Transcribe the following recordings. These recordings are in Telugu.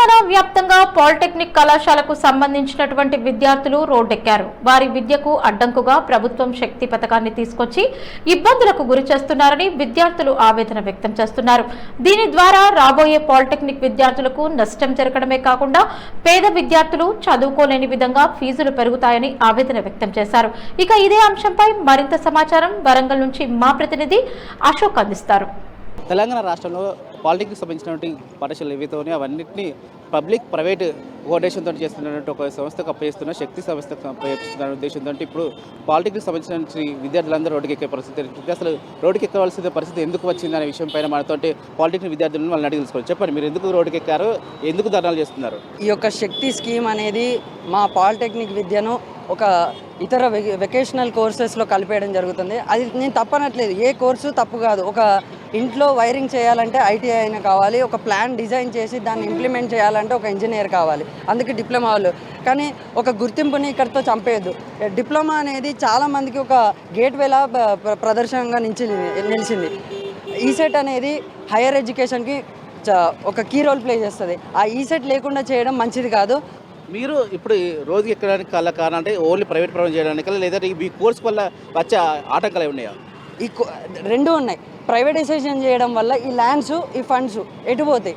తెలంగాణ వ్యాప్తంగా పాలిటెక్నిక్ కళాశాలకు సంబంధించినటువంటి విద్యార్థులు రోడ్డెక్కారు. వారి విద్యకు అడ్డంకుగా ప్రభుత్వం శక్తి పథకాన్ని తీసుకొచ్చి ఇబ్బందులకు గురి చేస్తున్నారని విద్యార్థులు ఆవేదన వ్యక్తం చేస్తున్నారు. దీని ద్వారా రాబోయే పాలిటెక్నిక్ విద్యార్థులకు నష్టం జరగడమే కాకుండా పేద విద్యార్థులు చదువుకోలేని విధంగా ఫీజులు పెరుగుతాయని ఆవేదన వ్యక్తం చేశారు. ఇక ఇదే అంశంపై మరింత సమాచారం వరంగల్ నుంచి మా ప్రతినిధి అశోక్ అందిస్తారు. తెలంగాణ రాష్ట్రంలో పాలిటెక్నిక్ సంబంధించినటువంటి పాఠశాలలు ఏవైతే ఉన్నాయో అవన్నింటినీ పబ్లిక్ ప్రైవేట్ కోఆర్డినేషన్తో చేస్తున్నటువంటి ఒక సంస్థకు అప్పగిస్తున్న శక్తి సంస్థకు అప్పగిస్తున్న ఉద్దేశంతో ఇప్పుడు పాలిటెక్నిక్ సంబంధించిన విద్యార్థులందరూ రోడ్డుకి ఎక్కే పరిస్థితి, అసలు రోడ్డుకి ఎక్కవలసిన పరిస్థితి ఎందుకు వచ్చింది అనే విషయం పైన మనతో పాలిటెక్నిక్ విద్యార్థులను వాళ్ళని అడిగి తెలుసుకోవాలి. చెప్పండి, మీరు ఎందుకు రోడ్డుకి ఎక్కారు, ఎందుకు ధర్నాలు చేస్తున్నారు? ఈ యొక్క శక్తి స్కీమ్ అనేది మా పాలిటెక్నిక్ విద్యను ఒక ఇతర వెకేషనల్ కోర్సెస్లో కలిపేయడం జరుగుతుంది. అది నేను తప్పనట్లేదు, ఏ కోర్సు తప్పు కాదు. ఒక ఇంట్లో వైరింగ్ చేయాలంటే ఐటీఐ అయినా కావాలి, ఒక ప్లాన్ డిజైన్ చేసి దాన్ని ఇంప్లిమెంట్ చేయాలంటే ఒక ఇంజనీర్ కావాలి, అందుకే డిప్లొమా వాళ్ళు. కానీ ఒక గుర్తింపుని ఇక్కడితో చంపేయద్దు. డిప్లొమా అనేది చాలామందికి ఒక గేట్వేలా ప్రదర్శనంగా నిలిచింది. ఈసెట్ అనేది హైయర్ ఎడ్యుకేషన్కి ఒక కీ రోల్ ప్లే చేస్తుంది. ఆ ఈసెట్ లేకుండా చేయడం మంచిది కాదు. మీరు ఇప్పుడు రోజుకి ఎక్కడానికి కారణం అంటే ఓన్లీ ప్రైవేట్ ప్రొవైడ్ చేయడానికి, లేదంటే ఈ కోర్స్ వల్ల వచ్చే ఆటంకాలు ఉన్నాయా? ఈ రెండు ఉన్నాయి. ప్రైవేటైజేషన్ చేయడం వల్ల ఈ ల్యాండ్స్, ఈ ఫండ్స్ ఎటుపోతాయి?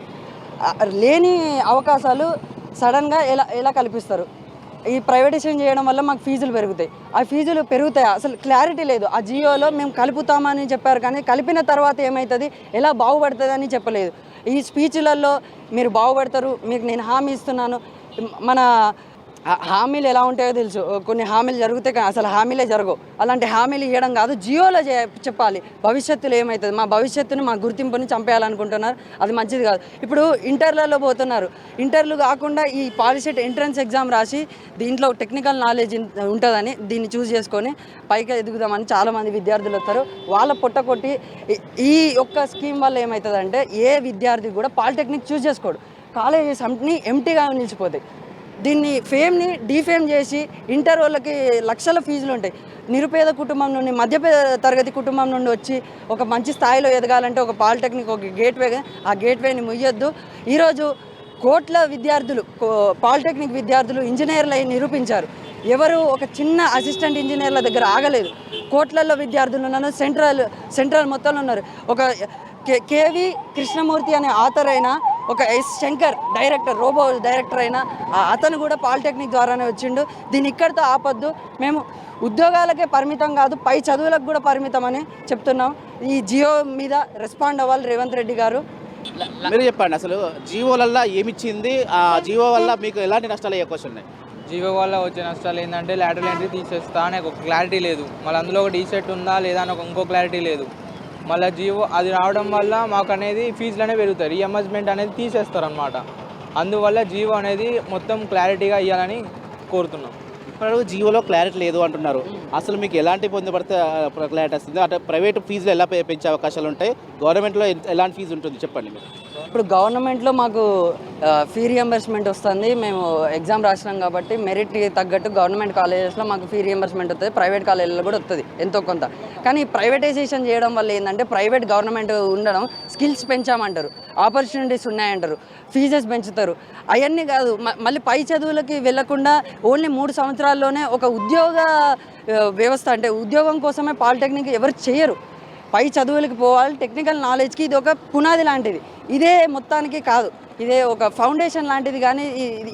లేని అవకాశాలు సడన్గా ఎలా కల్పిస్తారు? ఈ ప్రైవేటైజేషన్ చేయడం వల్ల మాకు ఫీజులు పెరుగుతాయి. ఆ ఫీజులు పెరుగుతాయి, అసలు క్లారిటీ లేదు. ఆ జియోలో మేము కలుపుతామని చెప్పారు, కానీ కలిపిన తర్వాత ఏమవుతుంది, ఎలా బాగుపడుతుంది అని చెప్పలేదు. ఈ స్పీచ్లలో మీరు బాగుపడతారు, మీకు నేను హామీ ఇస్తున్నాను. మన హామీలు ఎలా ఉంటాయో తెలుసు, కొన్ని హామీలు జరుగుతాయి కానీ అసలు హామీలే జరగవు. అలాంటి హామీలు ఇవ్వడం కాదు, జియోలో చెప్పాలి భవిష్యత్తులో ఏమవుతుంది. మా భవిష్యత్తుని, మా గుర్తింపుని చంపేయాలనుకుంటున్నారు, అది మంచిది కాదు. ఇప్పుడు ఇంటర్లలో పోతున్నారు, ఇంటర్లు కాకుండా ఈ పాలిసెట్ ఎంట్రన్స్ ఎగ్జామ్ రాసి దీంట్లో టెక్నికల్ నాలెడ్జ్ ఉంటుందని దీన్ని చూస్ చేసుకొని పైకి ఎదుగుదామని చాలామంది విద్యార్థులు వస్తారు. వాళ్ళ పొట్ట కొట్టి ఈ ఒక్క స్కీమ్ వల్ల ఏమవుతుందంటే ఏ విద్యార్థి కూడా పాలిటెక్నిక్ చూస్ చేసుకోడు, కాలేజెస్ అన్ని ఎంటీగా నిలిచిపోతాయి. దీన్ని ఫేమ్ని డీఫేమ్ చేసి ఇంటర్ వాళ్ళకి లక్షల ఫీజులు ఉంటాయి. నిరుపేద కుటుంబం నుండి, మధ్య తరగతి కుటుంబం నుండి వచ్చి ఒక మంచి స్థాయిలో ఎదగాలంటే ఒక పాలిటెక్నిక్ ఒక గేట్వే, ఆ గేట్వేని ముయ్యొద్దు. ఈరోజు కోట్ల విద్యార్థులు, పాలిటెక్నిక్ విద్యార్థులు ఇంజనీర్లు అయి నిరూపించారు. ఎవరు ఒక చిన్న అసిస్టెంట్ ఇంజనీర్ల దగ్గర ఆగలేదు. కోట్లలో విద్యార్థులు ఉన్నారు, సెంట్రల్ మొత్తంలో ఉన్నారు. ఒక కేవి కృష్ణమూర్తి అనే ఆథర్ అయినా, ఒక S Shankar director, Robo director అయినా అతను కూడా పాలిటెక్నిక్ ద్వారానే వచ్చిండు. దీన్ని ఇక్కడితో ఆపొద్దు. మేము ఉద్యోగాలకే పరిమితం కాదు, పై చదువులకు కూడా పరిమితం అని చెప్తున్నాం. ఈ జియో మీద రెస్పాండ్ అవ్వాలి రేవంత్ రెడ్డి గారు. మీరు చెప్పండి, అసలు జియో వల్ల ఏమిచ్చింది, ఆ జియో వల్ల మీకు ఎలాంటి నష్టాలు అయ్యే అవకాశం ఉన్నాయి? జియో వల్ల వచ్చే నష్టాలు ఏంటంటే లాటరల్ ఎంట్రీ తీసేస్తా అనే ఒక క్లారిటీ లేదు, మళ్ళీ అందులో ఒక డీసెట్ ఉందా లేదా అని ఇంకో క్లారిటీ లేదు. మళ్ళీ జియో అది రావడం వల్ల మాకు అనేది ఫీజులు అనేవి పెరుగుతాయి, రీఎంబర్స్మెంట్ అనేది తీసేస్తారు అనమాట. అందువల్ల జియో అనేది మొత్తం క్లారిటీగా ఇవ్వాలని కోరుతున్నాం. ఇప్పుడు జియోలో క్లారిటీ లేదు అంటున్నారు, అసలు మీకు ఎలాంటి పొందబడితే క్లారిటీ వస్తుంది? అంటే ప్రైవేట్ ఫీజులు ఎలా పెంచే అవకాశాలు ఉంటాయి, గవర్నమెంట్లో ఎలాంటి ఫీజు ఉంటుంది చెప్పండి మీరు. ఇప్పుడు గవర్నమెంట్లో మాకు ఫీ రియంబర్స్మెంట్ వస్తుంది. మేము ఎగ్జామ్ రాసినాం కాబట్టి మెరిట్కి తగ్గట్టు గవర్నమెంట్ కాలేజెస్లో మాకు ఫీ రియంబర్స్మెంట్ వస్తుంది, ప్రైవేట్ కాలేజీలో కూడా వస్తుంది ఎంతో కొంత. కానీ ప్రైవేటైజేషన్ చేయడం వల్ల ఏంటంటే ప్రైవేట్ గవర్నమెంట్ ఉండడం, స్కిల్స్ పెంచామంటారు, ఆపర్చునిటీస్ ఉన్నాయంటారు, ఫీజెస్ పెంచుతారు. అవన్నీ కాదు, మళ్ళీ పై చదువులకి వెళ్లకుండా ఓన్లీ 3 సంవత్సరాల్లోనే ఒక ఉద్యోగ వ్యవస్థ, అంటే ఉద్యోగం కోసమే పాలిటెక్నిక్ ఎవరు చేయరు. పై చదువులకి పోవాలి, టెక్నికల్ నాలెడ్జ్కి ఇది ఒక పునాది లాంటిది. ఇదే మొత్తానికి కాదు, ఇదే ఒక ఫౌండేషన్ లాంటిది. కానీ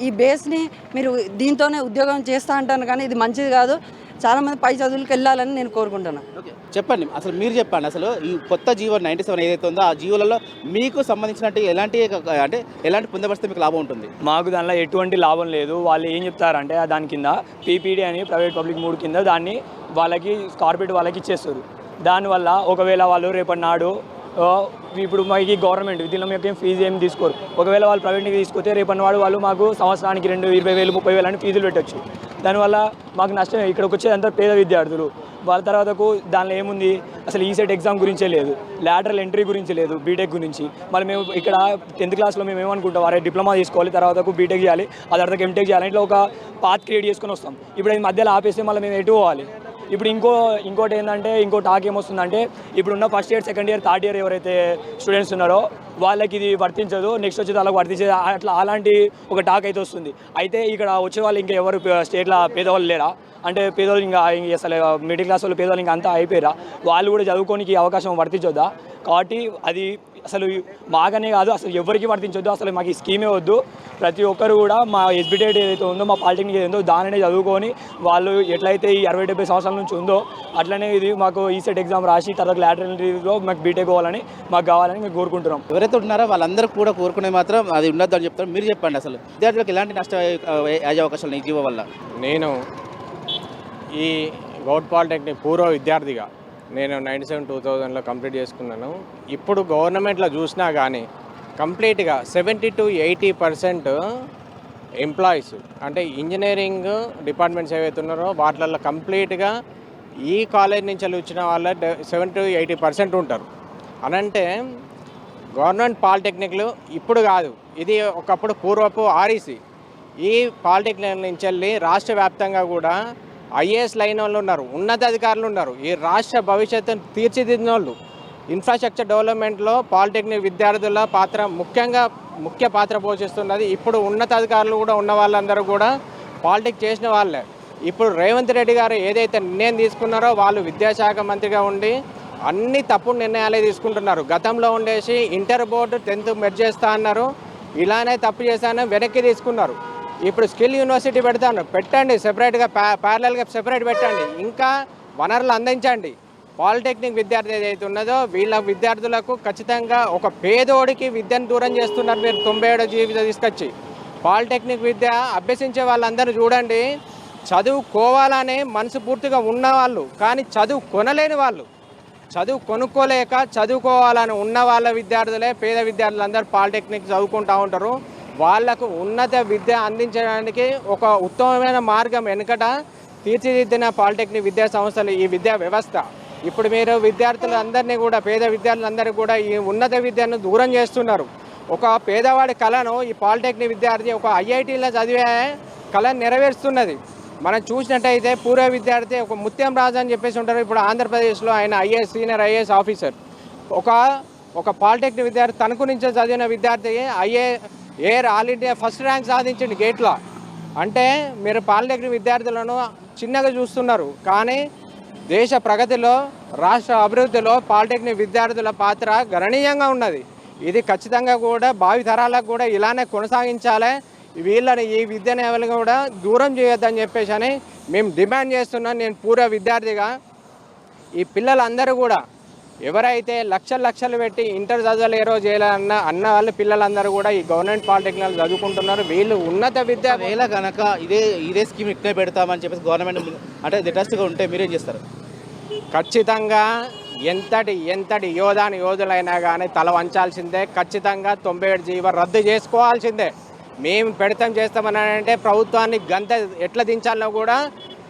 ఈ బేస్ని మీరు దీంతోనే ఉద్యోగం చేస్తూ అంటాను, కానీ ఇది మంచిది కాదు. చాలామంది పై చదువులకు వెళ్ళాలని నేను కోరుకుంటున్నాను. చెప్పండి, అసలు మీరు చెప్పండి, అసలు ఈ కొత్త జియో 97 ఏదైతే ఉందో ఆ జియోలలో మీకు సంబంధించినట్టు ఎలాంటి పొందబడితే మీకు లాభం ఉంటుంది? మాకు దానిలో ఎటువంటి లాభం లేదు. వాళ్ళు ఏం చెప్తారంటే దాని కింద పీపీడీ అని ప్రైవేట్ పబ్లిక్ 3 కింద దాన్ని వాళ్ళకి కార్పొరేట్ వాళ్ళకి ఇచ్చేస్తారు. దానివల్ల ఒకవేళ వాళ్ళు రేపటి నాడు ఇప్పుడు మాకు గవర్నమెంట్ దీనిలో మీకు ఏం ఫీజు ఏం తీసుకోరు. ఒకవేళ వాళ్ళు ప్రైవేట్కి తీసుకొస్తే రేపటి వాడు వాళ్ళు మాకు సంవత్సరానికి 20,000 30,000 అని ఫీజులు పెట్టచ్చు. దానివల్ల మాకు నష్టమే. ఇక్కడికి వచ్చేదంతా పేద విద్యార్థులు. వాళ్ళ తర్వాతకు దానిలో ఏముంది, అసలు ఈసెట్ ఎగ్జామ్ గురించే లేదు, లాటరల్ ఎంట్రీ గురించి లేదు, బీటెక్ గురించి. మళ్ళీ మేము ఇక్కడ 10th క్లాస్లో మేము ఏమనుకుంటాం, వారే డిప్లొమా తీసుకోవాలి, తర్వాతకు బీటెక్ చేయాలి, ఆ తర్వాత ఎంటెక్ చేయాలి, ఇట్లా ఒక పాత్ క్రియేట్ చేసుకొని వస్తాం. ఇప్పుడు ఈ మధ్యలో ఆపేస్తే మళ్ళీ మేము ఎటు పోవాలి? ఇప్పుడు ఇంకోటి ఏంటంటే ఇంకో టాక్ ఏమొస్తుందంటే ఇప్పుడున్న first year second year third year ఎవరైతే స్టూడెంట్స్ ఉన్నారో వాళ్ళకి ఇది వర్తించదు, నెక్స్ట్ వచ్చేది వాళ్ళకి వర్తించదు, అట్లా అలాంటి ఒక టాక్ అయితే వస్తుంది. అయితే ఇక్కడ వచ్చే వాళ్ళు ఇంకా ఎవరు స్టేట్లో పేదవాళ్ళు లేరా అంటే పేదవాళ్ళు ఇంకా అసలు మిడిల్ క్లాస్ వాళ్ళు పేదవాళ్ళు ఇంకా అంతా అయిపోయారా, వాళ్ళు కూడా చదువుకోనికి అవకాశం వర్తించొద్దా? కాబట్టి అది అసలు మాకనే కాదు అసలు ఎవరికి వర్తించొద్దు, అసలు మాకు ఈ స్కీమే వద్దు. ప్రతి ఒక్కరు కూడా మా ఎస్బిటెడ్ ఏదైతే ఉందో మా పాలిటెక్నిక్ ఏదైతే ఉందో దానినే చదువుకొని వాళ్ళు ఎట్లయితే ఈ 60-70 సంవత్సరాల నుంచి ఉందో అట్లనే ఇది మాకు ఈసెట్ ఎగ్జామ్ రాసి తర్వాత లాటరల్లో మాకు బీటెక్ పోవాలని మాకు కావాలని మేము కోరుకుంటున్నాం. ఎవరైతే ఉన్నారో వాళ్ళందరూ కూడా కోరుకునే మాత్రం అది ఉండొద్దు అని చెప్తారు. మీరు చెప్పండి అసలు విద్యార్థులకు ఎలాంటి నష్టం అయ్యే అవకాశాలు ఈ జీవో వల్ల? నేను ఈ గౌడ్ పాలిటెక్నిక్ పూర్వ విద్యార్థిగా నేను 97-2000లో కంప్లీట్ చేసుకున్నాను. ఇప్పుడు గవర్నమెంట్లో చూసినా కానీ కంప్లీట్గా 70 to 80% ఎంప్లాయీస్ అంటే ఇంజనీరింగ్ డిపార్ట్మెంట్స్ ఏవైతే ఉన్నారో వాటిల్లో కంప్లీట్గా ఈ కాలేజ్ నుంచి వచ్చిన వాళ్ళ 70 to 80% ఉంటారు. అనంటే గవర్నమెంట్ పాలిటెక్నిక్లు ఇప్పుడు కాదు, ఇది ఒకప్పుడు పూర్వపు ఆర్ఈసీ. ఈ పాలిటెక్నిక్ నుంచి వెళ్ళి రాష్ట్ర వ్యాప్తంగా కూడా ఐఏఎస్ లైన్ వాళ్ళు ఉన్నారు, ఉన్నతాధికారులు ఉన్నారు, ఈ రాష్ట్ర భవిష్యత్తును తీర్చిదిద్దిన వాళ్ళు. ఇన్ఫ్రాస్ట్రక్చర్ డెవలప్మెంట్లో పాలిటెక్నిక్ విద్యార్థుల పాత్ర ముఖ్య పాత్ర పోషిస్తున్నది. ఇప్పుడు ఉన్నతాధికారులు కూడా ఉన్న వాళ్ళందరూ కూడా పాలిటెక్ చేసిన వాళ్ళే. ఇప్పుడు రేవంత్ రెడ్డి గారు ఏదైతే నిర్ణయం తీసుకున్నారో వాళ్ళు విద్యాశాఖ మంత్రిగా ఉండి అన్ని తప్పుడు నిర్ణయాలే తీసుకుంటున్నారు. గతంలో ఉండేసి ఇంటర్ బోర్డు 10th మెర్జ్ చేస్తా అన్నారు, ఇలానే తప్పు చేశానని వెనక్కి తీసుకున్నారు. ఇప్పుడు స్కిల్ యూనివర్సిటీ పెట్టండి, సెపరేట్గా ప్యారలల్గా సెపరేట్ పెట్టండి, ఇంకా వనరులు అందించండి. పాలిటెక్నిక్ విద్యార్థి ఏదైతే ఉన్నదో వీళ్ళ విద్యార్థులకు ఖచ్చితంగా ఒక పేదోడికి విద్యను దూరం చేస్తున్నారు మీరు 97 జీవితం తీసుకొచ్చి. పాలిటెక్నిక్ విద్య అభ్యసించే వాళ్ళందరూ చూడండి, చదువుకోవాలని మనసు పూర్తిగా ఉన్నవాళ్ళు కానీ చదువు కొనలేని వాళ్ళు, చదువు కొనుక్కోలేక చదువుకోవాలని ఉన్న వాళ్ళ విద్యార్థులే పేద విద్యార్థులందరూ పాలిటెక్నిక్ చదువుకుంటూ ఉంటారు. వాళ్లకు ఉన్నత విద్య అందించడానికి ఒక ఉత్తమమైన మార్గం వెనుకట తీర్చిదిద్దిన పాలిటెక్నిక్ విద్యా సంస్థలు, ఈ విద్యా వ్యవస్థ. ఇప్పుడు మీరు విద్యార్థులందరినీ కూడా పేద విద్యార్థులందరికీ కూడా ఈ ఉన్నత విద్యను దూరం చేస్తున్నారు. ఒక పేదవాడి కళను ఈ పాలిటెక్నిక్ విద్యార్థి ఒక ఐఐటీలో చదివే కళను నెరవేరుస్తున్నది. మనం చూసినట్టయితే పూర్వ విద్యార్థి ఒక ముత్యం రాజు అని చెప్పేసి ఉంటారు. ఇప్పుడు ఆంధ్రప్రదేశ్లో ఆయన సీనియర్ ఐఏఎస్ ఆఫీసర్. ఒక పాలిటెక్నిక్ విద్యార్థి తణుకు నుంచి చదివిన విద్యార్థి AIR all India first rank సాధించండి గేట్లో. అంటే మీరు పాలిటెక్నిక్ విద్యార్థులను చిన్నగా చూస్తున్నారు, కానీ దేశ ప్రగతిలో రాష్ట్ర అభివృద్ధిలో పాలిటెక్నిక్ విద్యార్థుల పాత్ర గణనీయంగా ఉన్నది. ఇది ఖచ్చితంగా కూడా భావితరాలకు కూడా ఇలానే కొనసాగించాలి. వీళ్ళని ఈ విద్యను ఎవరిని కూడా దూరం చేయొద్దని చెప్పేసి అని మేము డిమాండ్ చేస్తున్నాం. నేను పూర్వ విద్యార్థిగా ఈ పిల్లలందరూ కూడా ఎవరైతే లక్షలు పెట్టి ఇంటర్ చదవలేరో అన్న వాళ్ళ పిల్లలందరూ కూడా ఈ గవర్నమెంట్ పాలిటెక్నిక్ చదువుకుంటున్నారు. వీళ్ళు ఉన్నత విద్య వేళ కనుక ఇదే స్కీమ్ ఇట్లే పెడతామని చెప్పేసి గవర్నమెంట్ అంటే ఇంట్రెస్ట్గా ఉంటే మీరేం చేస్తారు? ఖచ్చితంగా ఎంతటి యోధులైనా కానీ తల వంచాల్సిందే. ఖచ్చితంగా 97 జీవో రద్దు చేసుకోవాల్సిందే. మేము చేస్తామని అంటే ప్రభుత్వాన్ని గంత ఎట్లా దించాలో కూడా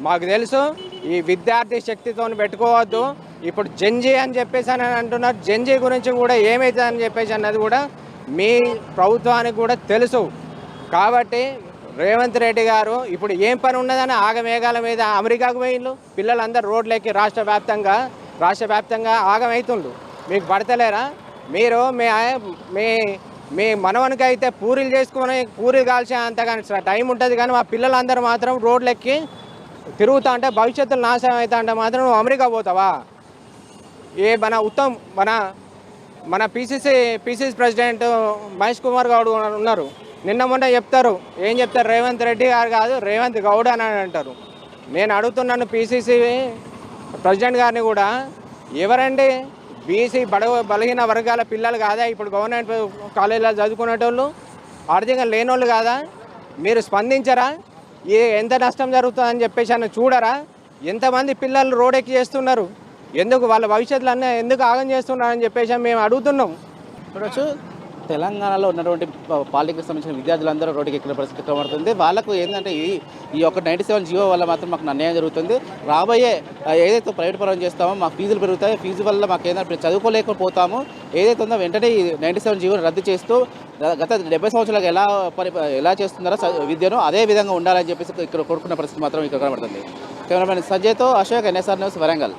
మాకు తెలుసు. ఈ విద్యార్థి శక్తితో పెట్టుకోవద్దు. ఇప్పుడు జెన్జీ అని చెప్పేసి అని అంటున్నారు, జెన్జీ గురించి కూడా ఏమవుతుంది అని చెప్పేసి అన్నది కూడా మీ ప్రభుత్వానికి కూడా తెలుసు. కాబట్టి రేవంత్ రెడ్డి గారు ఇప్పుడు ఏం పని ఉన్నదని ఆగమేఘాల మీద అమెరికాకు పోయిండ్రు, పిల్లలందరూ రోడ్లెక్కి రాష్ట్ర వ్యాప్తంగా ఆగమవుతుండ్రు. మీకు పడతలేరా? మీరు మీ మనవనికి అయితే పూరీలు కాల్చే అంతగా టైం ఉంటుంది, కానీ మా పిల్లలందరూ మాత్రం రోడ్లెక్కి తిరుగుతా అంటే భవిష్యత్తులో నాశనం అవుతా అంటే మాత్రం నువ్వు అమెరికా పోతావా? మన పీసీసీ ప్రెసిడెంట్ మహేష్ కుమార్ గౌడ్ ఉన్నారు. నిన్న మొన్న ఏం చెప్తారు? రేవంత్ రెడ్డి గారు కాదు, రేవంత్ గౌడ్ అని అంటారు. నేను అడుగుతున్నాను పీసీసీ ప్రెసిడెంట్ గారిని కూడా, ఎవరండి బీసీ బలహీన వర్గాల పిల్లలు కాదా ఇప్పుడు గవర్నమెంట్ కాలేజీలో చదువుకునేటోళ్ళు? ఆర్థికంగా లేనోళ్ళు కాదా? మీరు స్పందించరా? ఎంత నష్టం జరుగుతుందని చెప్పేసి అని చూడరా? ఎంతమంది పిల్లలు రోడ్డెక్కి చేస్తున్నారు? ఎందుకు వాళ్ళ భవిష్యత్తులన్నీ ఎందుకు ఆగం చేస్తున్నారని చెప్పేసి మేము అడుగుతున్నాం. చూడవచ్చు, తెలంగాణలో ఉన్నటువంటి పాలిటెక్నిక్ సంబంధించిన విద్యార్థులందరూ రోడ్డుకి ఎక్కిన పరిస్థితి కనబడుతుంది. వాళ్ళకు ఏంటంటే ఈ యొక్క 97 జీవో వల్ల మాత్రం మాకు అన్యాయం జరుగుతుంది. రాబోయే ఏదైతే ప్రైవేట్ పరం చేస్తామో మాకు ఫీజులు పెరుగుతాయి, ఫీజు వల్ల మాకు ఏంటంటే చదువుకోలేకపోతాము. ఏదైతే ఉందో వెంటనే ఈ 97 జీవోను రద్దు చేస్తూ గత 70 సంవత్సరాలకు ఎలా చేస్తున్నారో విద్యను అదే విధంగా ఉండాలని చెప్పేసి ఇక్కడ కోరుకున్న పరిస్థితి మాత్రం ఇక్కడ కనబడుతుంది. కెమెరామెన్ సంజయ్తో అశోక్, NSR న్యూస్, వరంగల్.